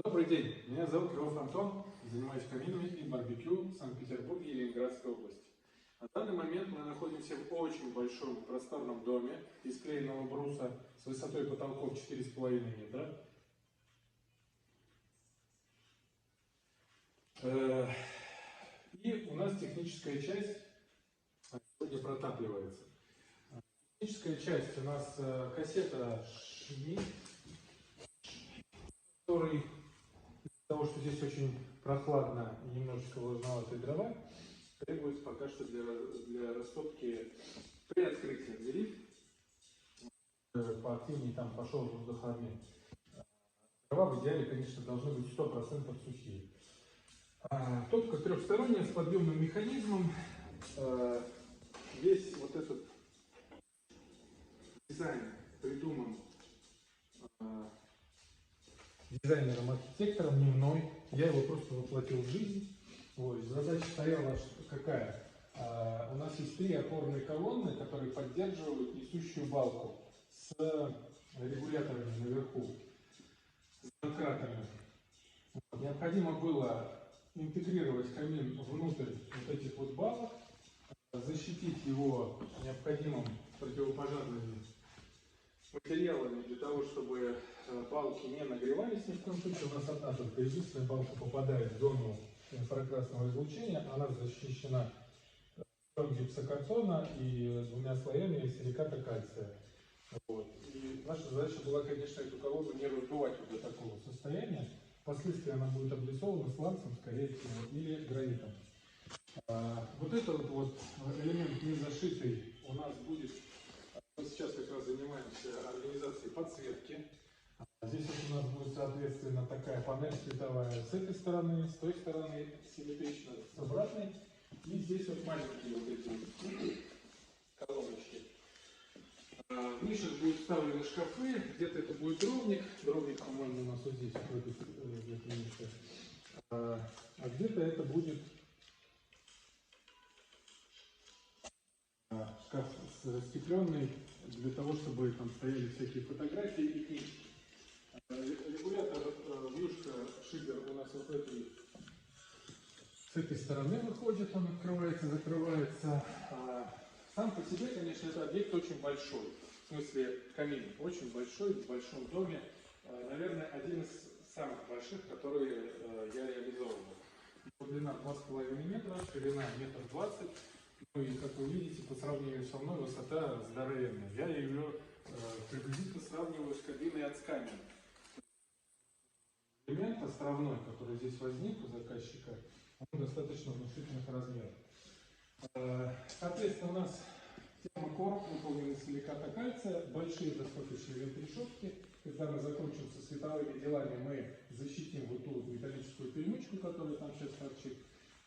Добрый день, меня зовут Лев Антон, занимаюсь каминами и барбекю в Санкт-Петербурге и Ленинградской области. На данный момент мы находимся в очень большом просторном доме из клееного бруса с высотой потолков 4,5 метра. И у нас техническая часть сегодня протапливается. Техническая часть у нас кассета Шми, который из-за того, что здесь очень прохладно и немножечко влажноватые дрова, требуется пока что для растопки при открытии двери. Поактивнее там пошел воздухообмен. Дрова в идеале, конечно, должны быть 100% сухие. Топка трехсторонняя с подъемным механизмом. Весь вот этот дизайн придуман дизайнером-архитектором, не мной. Я его просто воплотил в жизнь. Вот. Задача стояла какая? У нас есть 3 опорные колонны, которые поддерживают несущую балку с регуляторами наверху, с домкратами. Необходимо было интегрировать камин внутрь вот этих вот балок, защитить его необходимым противопожарными материалами для того, чтобы балки не нагревались ни в коем случае. У нас одна только единственная балка попадает в зону инфракрасного излучения, она защищена слоем гипсокартона и 2 слоями силиката кальция. Вот. И наша задача была, конечно, эту колонну не раздувать вот до такого состояния. Впоследствии она будет облицована сланцем, скорее всего, или гранитом. Вот этот вот элемент не зашитый у нас будет. Мы сейчас как раз занимаемся организацией подсветки. Здесь вот у нас будет, соответственно, такая панель световая с этой стороны, с той стороны симметрично, с обратной. И здесь вот маленькие вот эти колоночки. Ниже будут вставлены шкафы, где-то это будет дровник. Дровник, по-моему, у нас вот здесь, в этой нише. А где-то это будет шкаф застекленный, для того, чтобы там стояли всякие фотографии и книжки. Регулятор вьюшка шибер у нас вот с этой стороны выходит, он открывается, закрывается. Сам по себе, конечно, этот объект очень большой. В смысле, камин очень большой, в большом доме. Наверное, один из самых больших, которые я реализовывал. Длина 2,5 метра, ширина 1,20 м. Ну и, как вы видите, по сравнению со мной высота здоровенная. Я ее приблизительно сравниваю с кабиной от Scania. Элемент островной, который здесь возник у заказчика, он достаточно внушительных размеров. Соответственно, у нас термокорп выполнен из силиката кальция, большие достаточно вентрешетки. Когда мы закончим со световыми делами, мы защитим вот ту металлическую перемычку, которая там сейчас торчит.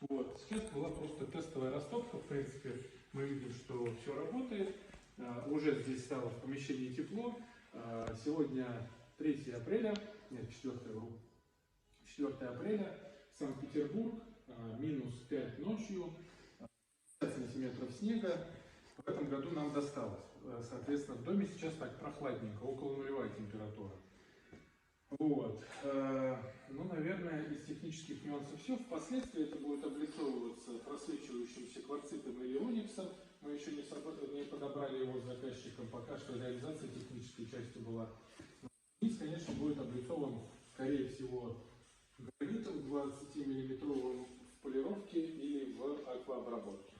Вот. Сейчас была просто тестовая растопка. В принципе, мы видим, что все работает. Уже здесь стало в помещении тепло. Сегодня 3 апреля, нет, 4 апреля, Санкт-Петербург, -5 ночью, 50 сантиметров снега. В этом году нам досталось. Соответственно, в доме сейчас так прохладненько, около нулевая температура. Вот. Ну, наверное, из технических нюансов все. Впоследствии это будет облицовываться просвечивающимся кварцитом или ониксом. Мы еще не подобрали его с заказчиком, пока что реализация технической части была. Низ, конечно, будет облицован, скорее всего, гранитом 20-миллиметровым в полировке или в акваобработке.